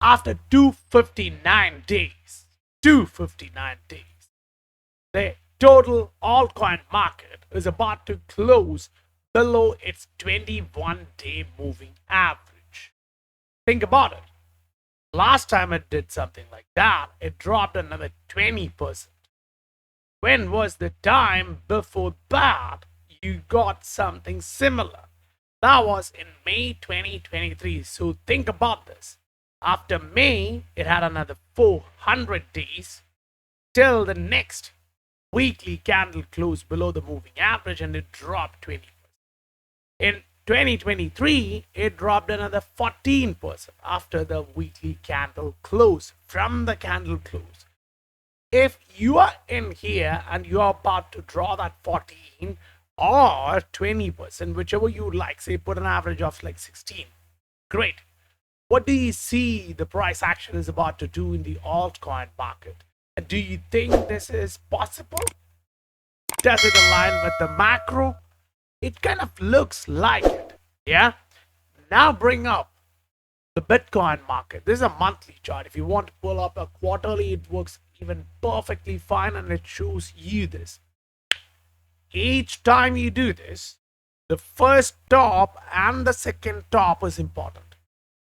after 259 days, 259 days, the total altcoin market is about to close below its 21-day moving average. Think about it. Last time it did something like that, it dropped another 20%. When was the time before that you got something similar? That was in May 2023. So think about this. After May, it had another 400 days till the next weekly candle closed below the moving average and it dropped 20%. In 2023, it dropped another 14% after the weekly candle close, from the candle close. If you are in here and you are about to draw that 14 or 20%, whichever you like, say put an average of like 16, great. What do you see the price action is about to do in the altcoin market? And do you think this is possible? Does it align with the macro? It kind of looks like it. Yeah. Now bring up the Bitcoin market. This is a monthly chart. If you want to pull up a quarterly, it works even perfectly fine and it shows you this. Each time you do this, the first top and the second top is important.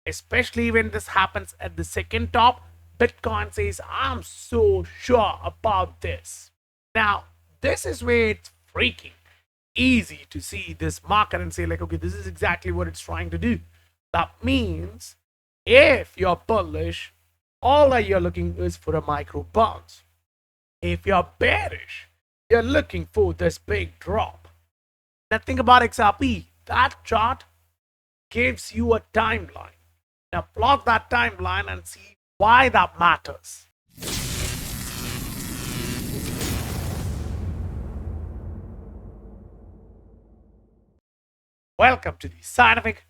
Especially when this happens at the second top, Bitcoin says, I'm so sure about this. Now, this is where it's freaking easy to see this market and say like, okay, this is exactly what it's trying to do. That means if you're bullish, all that you're looking is for a micro bounce. If you're bearish, you're looking for this big drop. Now think about XRP. That chart gives you a timeline. Now plot that timeline and see why that matters. Welcome to the Scientific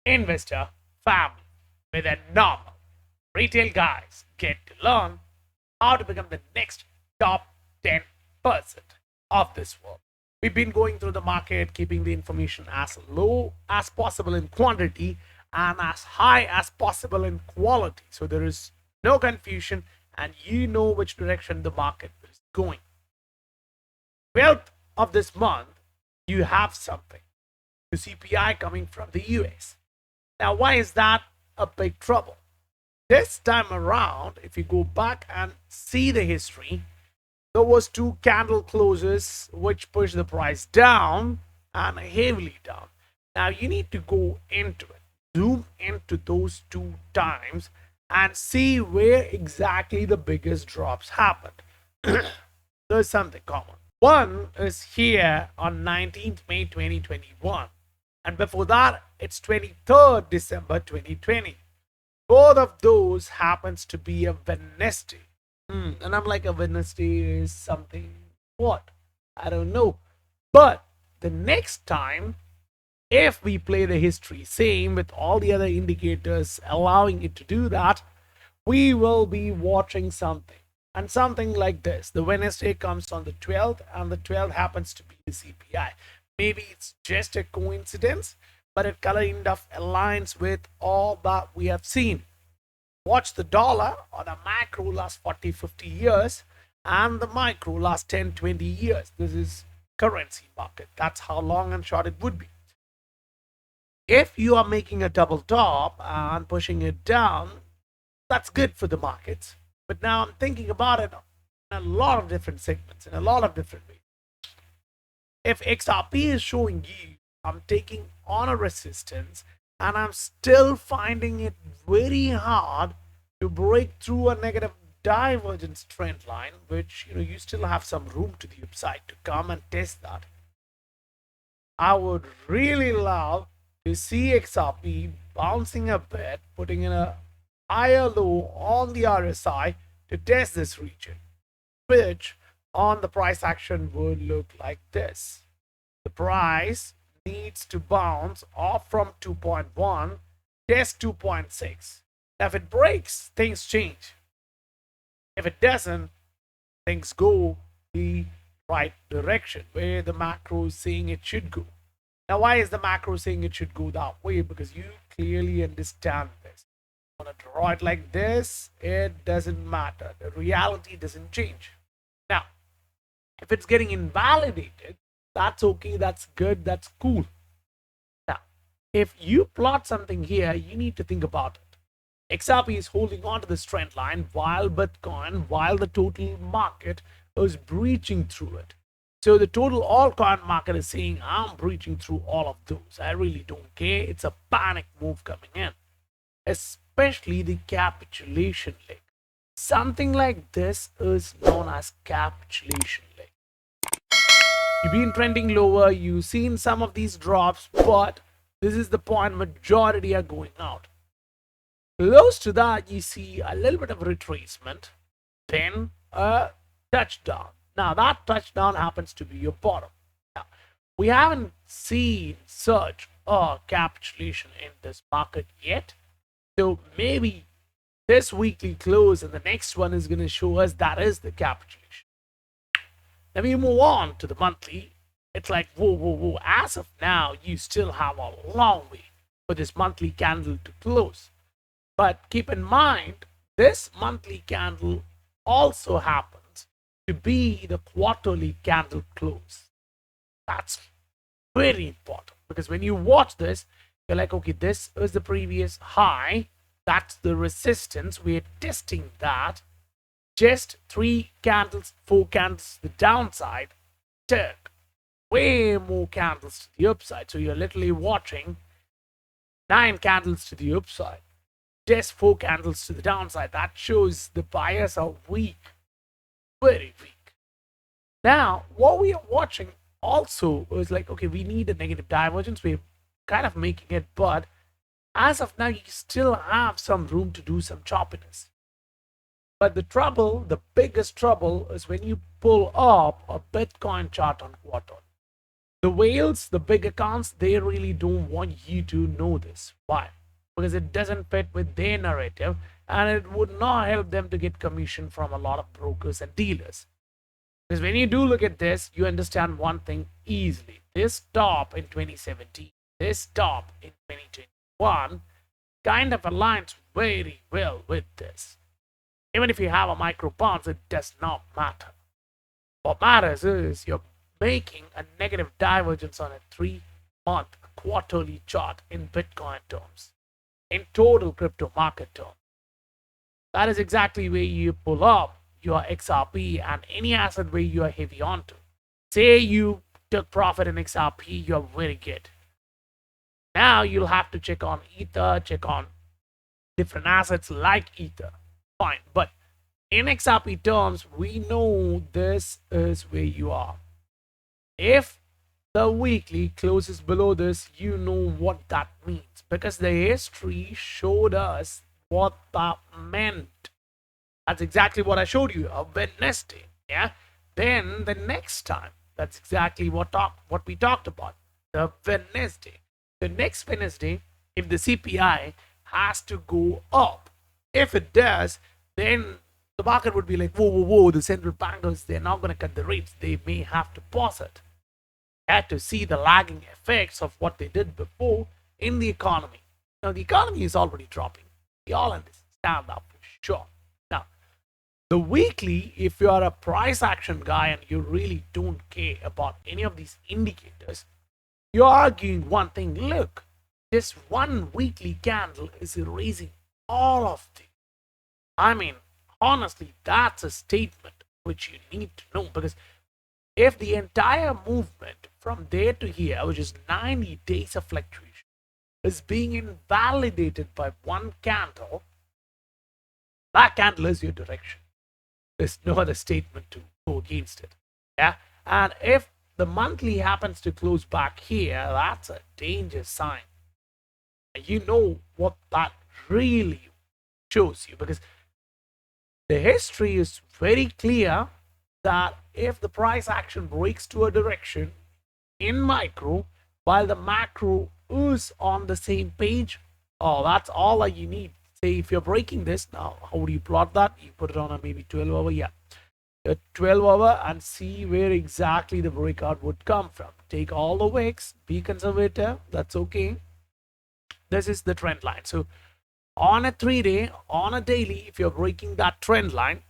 Investor family, where the normal retail guys get to learn how to become the next top 10% of this world. We've been going through the market, keeping the information as low as possible in quantity and as high as possible in quality. So there is no confusion and you know which direction the market is going. 12th of this month, you have something. The CPI coming from the US. Now, why is that a big trouble? This time around, if you go back and see the history, there was two candle closes which pushed the price down and heavily down. Now you need to go into it, zoom into those two times and see where exactly the biggest drops happened. There's something common. One is here on 19th May 2021, and before that it's 23rd December 2020. Both of those happens to be a Wednesday. And I'm like, a Wednesday is something, what? I don't know. But the next time, if we play the history same with all the other indicators allowing it to do that, we will be watching something. And something like this. The Wednesday comes on the 12th and the 12th happens to be the CPI. Maybe it's just a coincidence, but it kind of aligns with all that we have seen. Watch the dollar or the macro last 40-50 years and the micro last 10-20 years. This is currency market. That's how long and short it would be. If you are making a double top and pushing it down, that's good for the markets. But now I'm thinking about it in a lot of different segments, in a lot of different ways. If XRP is showing you I'm taking on a resistance and I'm still finding it very hard to break through a negative divergence trend line, which you still have some room to the upside to come and test that. I would really love to see XRP bouncing a bit, putting in a higher low on the RSI to test this region, which on the price action would look like this. The price needs to bounce off from 2.1, test 2.6. Now, if it breaks, things change. If it doesn't, things go the right direction, where the macro is saying it should go. Now, why is the macro saying it should go that way? Because you clearly understand this. want to draw it like this, it doesn't matter. The reality doesn't change. Now, if it's getting invalidated, that's okay, that's good, that's cool. Now, if you plot something here, you need to think about it. XRP is holding on to this trend line while the total market is breaching through it. So the total altcoin market is saying, I'm breaching through all of those. I really don't care. It's a panic move coming in, especially the capitulation leg. Something like this is known as capitulation leg. You've been trending lower, you've seen some of these drops, but this is the point majority are going out. Close to that, you see a little bit of retracement, then a touchdown. Now, that touchdown happens to be your bottom. Now, we haven't seen such a capitulation in this market yet. So maybe this weekly close and the next one is going to show us that is the capitulation. Then we move on to the monthly. It's like, whoa, whoa, whoa. As of now, you still have a long way for this monthly candle to close. But keep in mind, this monthly candle also happens to be the quarterly candle close. That's very important, because when you watch this, you're like, okay, this is the previous high. That's the resistance. We're testing that. Just 3 candles, 4 candles to the downside took way more candles to the upside. So you're literally watching 9 candles to the upside. Just 4 candles to the downside. That shows the buyers are weak, very weak. Now, what we are watching also is like, okay, we need a negative divergence. We're kind of making it, but as of now, you still have some room to do some choppiness. But the trouble, the biggest trouble, is when you pull up a Bitcoin chart on quarter. The whales, the big accounts, they really don't want you to know this. Why? Because it doesn't fit with their narrative, and it would not help them to get commission from a lot of brokers and dealers. Because when you do look at this, you understand one thing easily. This top in 2017, this top in 2021 kind of aligns very well with this. Even if you have a micro bounce, it does not matter. What matters is you're making a negative divergence on a 3-month quarterly chart in Bitcoin terms, in total crypto market terms. That is exactly where you pull up your XRP and any asset where you are heavy onto. Say you took profit in XRP, you're very good. Now you'll have to check on Ether, check on different assets like Ether. Fine, but in XRP terms, we know this is where you are. If the weekly closes below this, you know what that means, because the history showed us what that meant. That's exactly what I showed you, a Wednesday. Yeah. Then the next time, that's exactly what we talked about, the Wednesday. The next Wednesday, if the CPI has to go up, if it does, then the market would be like, whoa, whoa, whoa, the central bankers, they're not going to cut the rates. They may have to pause it. Had to see the lagging effects of what they did before in the economy. Now, the economy is already dropping. We all understand that for sure. Now, the weekly, if you are a price action guy and you really don't care about any of these indicators, you're arguing one thing. Look, this one weekly candle is erasing all of them. I mean, honestly, that's a statement which you need to know, because if the entire movement from there to here, which is 90 days of fluctuation, is being invalidated by one candle, that candle is your direction. There's no other statement to go against it. Yeah. And if the monthly happens to close back here, that's a danger sign. And you know what that really shows you, because the history is very clear that if the price action breaks to a direction in micro, while the macro is on the same page, oh, that's all that you need. Say if you're breaking this, now how do you plot that? You put it on a maybe 12 hour, yeah, a 12 hour, and see where exactly the breakout would come from. Take all the wicks, be conservative, that's okay. This is the trend line. So On a 3-day, on a daily, if you're breaking that trend line,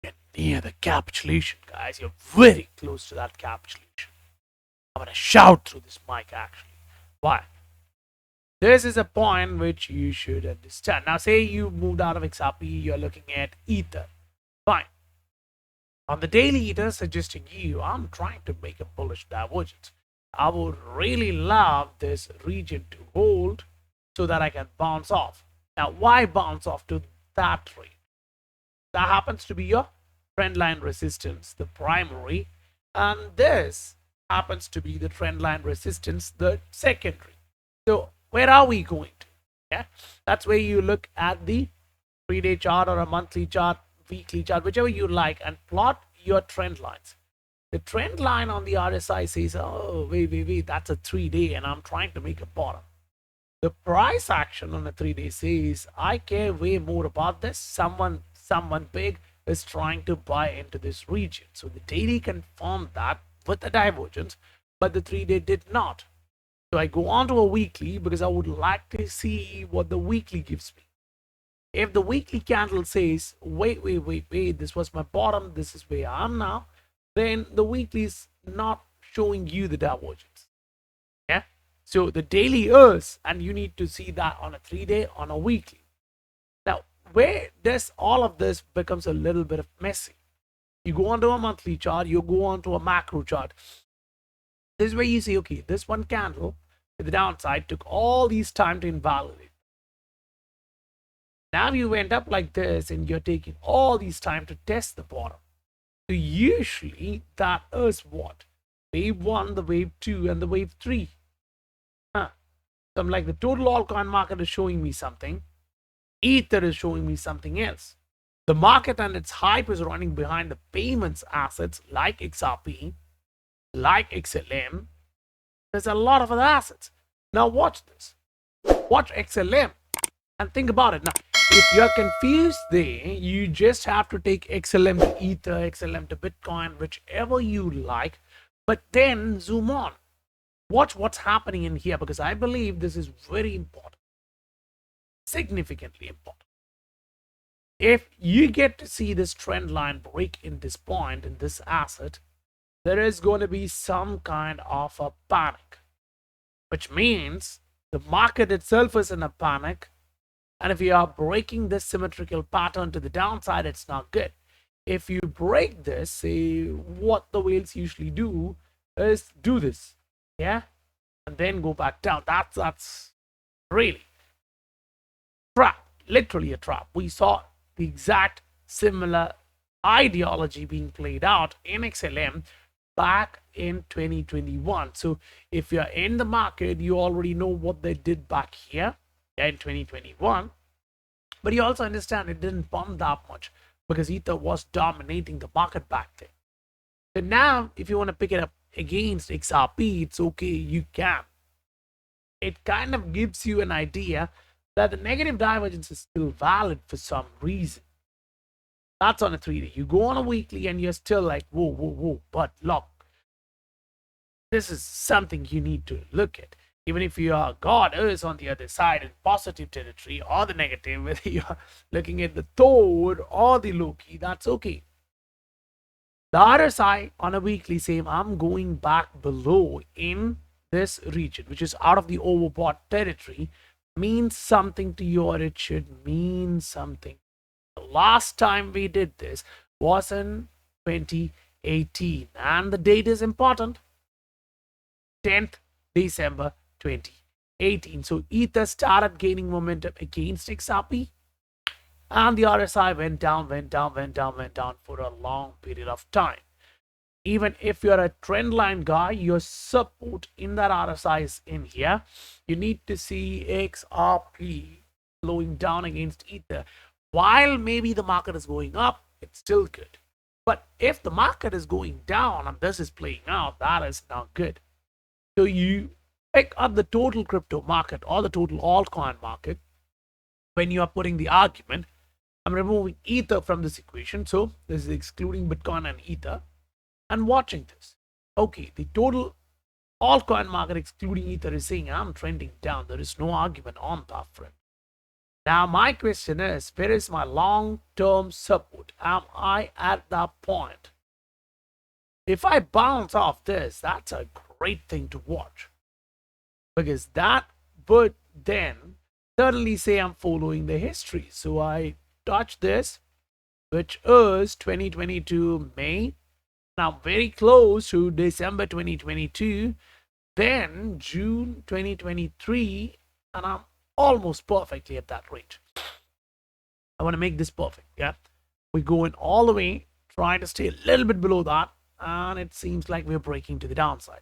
you're near the capitulation, guys. You're very close to that capitulation. I'm going to shout through this mic, actually. Why? This is a point which you should understand. Now, say you moved out of XRP, you're looking at Ether. Fine. On the daily Ether, suggesting you, I'm trying to make a bullish divergence. I would really love this region to hold so that I can bounce off. Now, why bounce off to that rate? That happens to be your trend line resistance, the primary, and this happens to be the trend line resistance, the secondary. So where are we going to? Yeah, that's where you look at the 3-day chart or a monthly chart, weekly chart, whichever you like, and plot your trend lines. The trend line on the RSI says, oh, wait, that's a 3-day and I'm trying to make a bottom. The price action on a 3-day says, I care way more about this. Someone big is trying to buy into this region. So the daily confirmed that with the divergence, but the 3-day did not. So I go on to a weekly because I would like to see what the weekly gives me. If the weekly candle says, wait, this was my bottom, this is where I am now, then the weekly is not showing you the divergence. Yeah. So the daily is, and you need to see that on a 3-day, on a weekly. Now, where does all of this becomes a little bit of messy? You go onto a monthly chart, you go onto a macro chart. This is where you see, okay, this one candle with the downside took all these time to invalidate. Now you went up like this and you're taking all these time to test the bottom. So usually that is what? Wave 1, the wave 2, and the wave 3. So I'm like, the total altcoin market is showing me something. Ether is showing me something else. The market and its hype is running behind the payments assets like XRP, like XLM. There's a lot of other assets. Now watch this. Watch XLM and think about it. Now, if you're confused there, you just have to take XLM to Ether, XLM to Bitcoin, whichever you like, but then zoom on. Watch what's happening in here, because I believe this is very important, significantly important. If you get to see this trend line break in this point, in this asset, there is going to be some kind of a panic, which means the market itself is in a panic. And if you are breaking this symmetrical pattern to the downside, it's not good. If you break this, say what the whales usually do is do this, yeah, and then go back down. That's really trap, literally a trap. We saw the exact similar ideology being played out in XLM back in 2021. So if you're in the market, you already know what they did back here in 2021, but you also understand it didn't pump that much because Ether was dominating the market back then. So now if you want to pick it up against XRP, it's okay, you can. It kind of gives you an idea that the negative divergence is still valid for some reason. That's on a 3-day. You go on a weekly and you're still like, whoa, but look, this is something you need to look at. Even if your God is on the other side in positive territory or the negative, whether you're looking at the Toad or the Loki, that's okay. The RSI on a weekly saying, I'm going back below in this region, which is out of the overbought territory, means something to you, or it should mean something. The last time we did this was in 2018, and the date is important. 10th December 2018. So Ether started gaining momentum against XRP, and the RSI went down for a long period of time. Even if you're a trend line guy, your support in that RSI is in here. You need to see XRP slowing down against Ether. While maybe the market is going up, it's still good. But if the market is going down and this is playing out, that is not good. So you pick up the total crypto market or the total altcoin market. When you are putting the argument, I'm removing Ether from this equation. So this is excluding Bitcoin and Ether, and watching this. Okay, the total altcoin market excluding Ether is saying I'm trending down. There is no argument on that front. Now, my question is, where is my long-term support? Am I at that point? If I bounce off this, that's a great thing to watch, because that would then certainly say I'm following the history. So I touch this, which is 2022 May. Now very close to December 2022, then June 2023, and I'm almost perfectly at that range. I want to make this perfect. Yeah, we're going all the way, trying to stay a little bit below that, and it seems like we're breaking to the downside.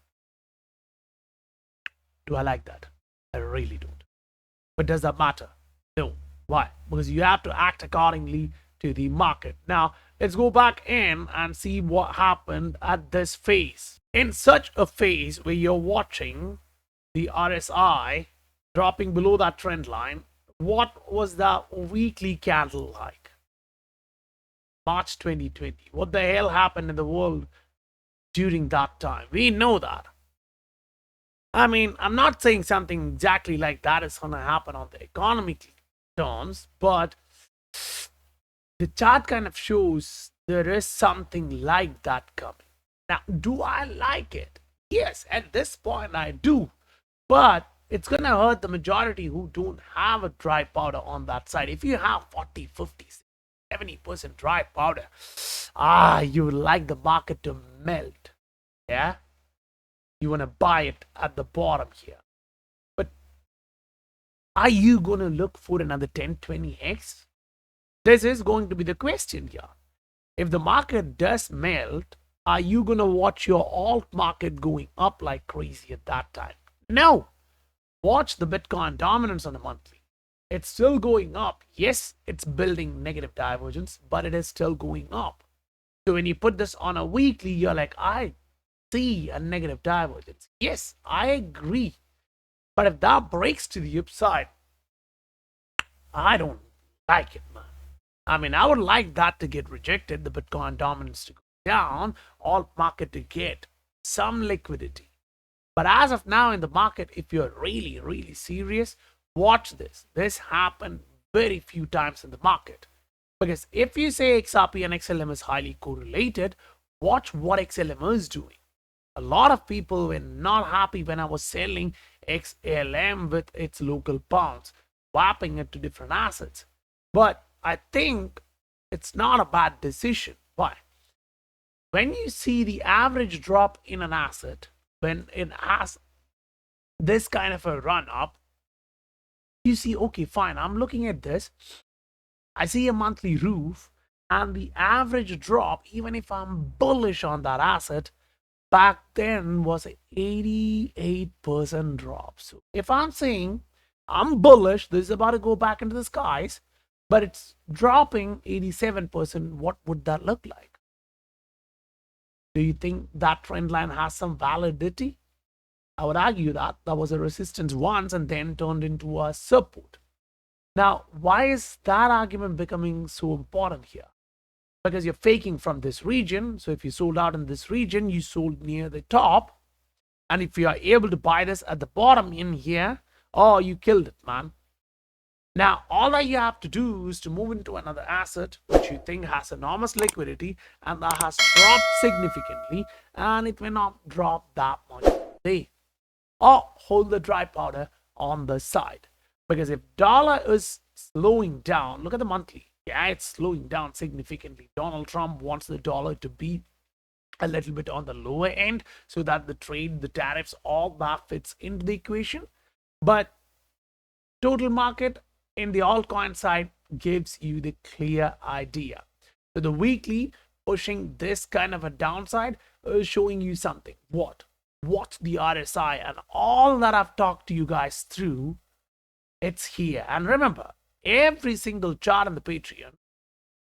Do I like that? I really don't. But does that matter? No. Why? Because you have to act accordingly to the market. Now, let's go back in and see what happened at this phase. In such a phase where you're watching the RSI dropping below that trend line, what was that weekly candle like? March 2020. What the hell happened in the world during that time? We know that. I mean, I'm not saying something exactly like that is going to happen on the economic terms, but the chart kind of shows there is something like that coming. Now, do I like it? Yes, at this point I do. But it's going to hurt the majority who don't have a dry powder on that side. If you have 40, 50, 70% dry powder, you would like the market to melt. Yeah? You want to buy it at the bottom here. But are you going to look for another 10, 20x? This is going to be the question here. If the market does melt, are you going to watch your alt market going up like crazy at that time? No. Watch the Bitcoin dominance on the monthly. It's still going up. Yes, it's building negative divergence, but it is still going up. So when you put this on a weekly, you're like, I see a negative divergence. Yes, I agree. But if that breaks to the upside, I don't like it, man. I mean, I would like that to get rejected, the Bitcoin dominance to go down, alt market to get some liquidity. But as of now in the market, if you're really, really serious, watch this. This happened very few times in the market. Because if you say XRP and XLM is highly correlated, watch what XLM is doing. A lot of people were not happy when I was selling XLM with its local pounds, swapping it to different assets. But I think it's not a bad decision. Why? When you see the average drop in an asset, when it has this kind of a run up, you see, okay, fine, I'm looking at this. I see a monthly roof, and the average drop, even if I'm bullish on that asset, back then was an 88% drop. So if I'm saying I'm bullish, this is about to go back into the skies, but it's dropping 87%, what would that look like? Do you think that trend line has some validity? I would argue that that was a resistance once and then turned into a support. Now, why is that argument becoming so important here? Because you're faking from this region. So if you sold out in this region, you sold near the top. And if you are able to buy this at the bottom in here, oh, you killed it, man. Now, all that you have to do is to move into another asset which you think has enormous liquidity and that has dropped significantly, and it may not drop that much today. Or hold the dry powder on the side. Because if dollar is slowing down, look at the monthly. Yeah, it's slowing down significantly. Donald Trump wants the dollar to be a little bit on the lower end so that the trade, the tariffs, all that fits into the equation. But total market in the altcoin side gives you the clear idea. So the weekly pushing this kind of a downside is showing you something. What's the RSI and all that I've talked to you guys through, it's here. And remember, every single chart on the Patreon,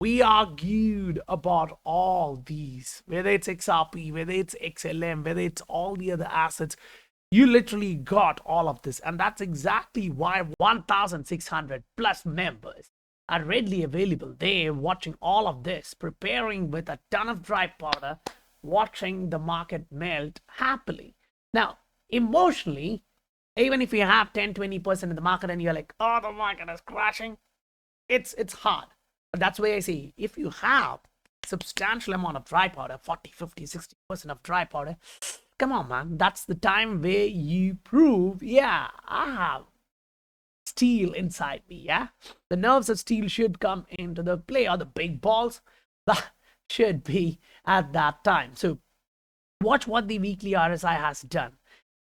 we argued about all these, whether it's XRP, whether it's XLM, whether it's all the other assets. You literally got all of this, and that's exactly why 1,600 plus members are readily available there, watching all of this, preparing with a ton of dry powder, watching the market melt happily. Now, emotionally, even if you have 10-20% in the market and you're like, oh, the market is crashing, it's hard. But that's why I say, if you have substantial amount of dry powder, 40, 50, 60% of dry powder, come on, man. That's the time where you prove, yeah, I have steel inside me. Yeah, the nerves of steel should come into the play, or the big balls that should be at that time. So watch what the weekly RSI has done.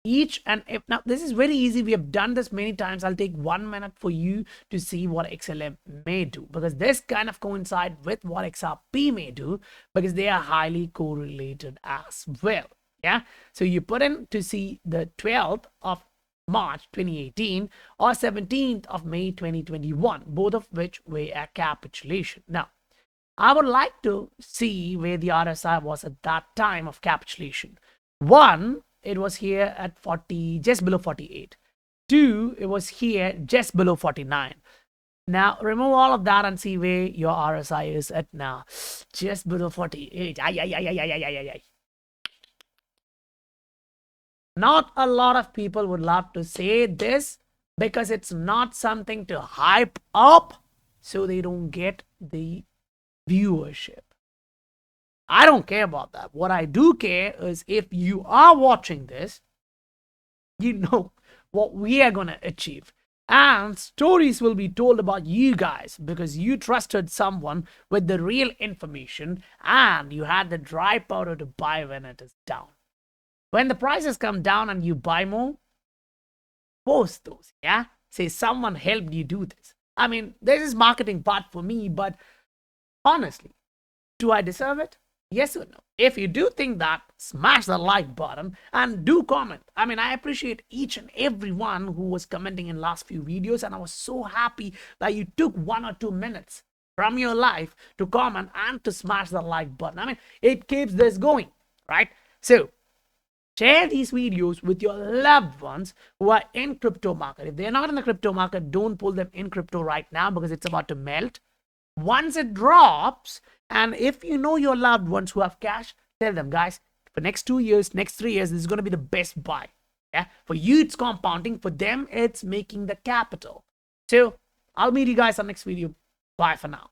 Each and if now this is very easy. We have done this many times. I'll take 1 minute for you to see what XLM may do, because this kind of coincide with what XRP may do, because they are highly correlated as well. Yeah, so you put in to see the 12th of March 2018 or 17th of May 2021, both of which were a capitulation. Now, I would like to see where the RSI was at that time of capitulation. One, it was here at 40, just below 48. Two, it was here just below 49. Now, remove all of that and see where your RSI is at now. Just below 48. Not a lot of people would love to say this, because it's not something to hype up so they don't get the viewership. I don't care about that. What I do care is, if you are watching this, you know what we are going to achieve. And stories will be told about you guys, because you trusted someone with the real information and you had the dry powder to buy when it is down. When the prices come down and you buy more, post those. Yeah, say someone helped you do this. I mean, this is marketing part for me, but honestly, do I deserve it? Yes or no? If you do think that, smash the like button and do comment. I mean, I appreciate each and every one who was commenting in last few videos, and I was so happy that you took 1 or 2 minutes from your life to comment and to smash the like button. I mean, it keeps this going, right? So share these videos with your loved ones who are in crypto market. If they're not in the crypto market, don't pull them in crypto right now, because it's about to melt. Once it drops, and if you know your loved ones who have cash, tell them, guys, for next 2 years, next 3 years, this is going to be the best buy. Yeah, for you it's compounding, for them it's making the capital. So I'll meet you guys on next video. Bye for now.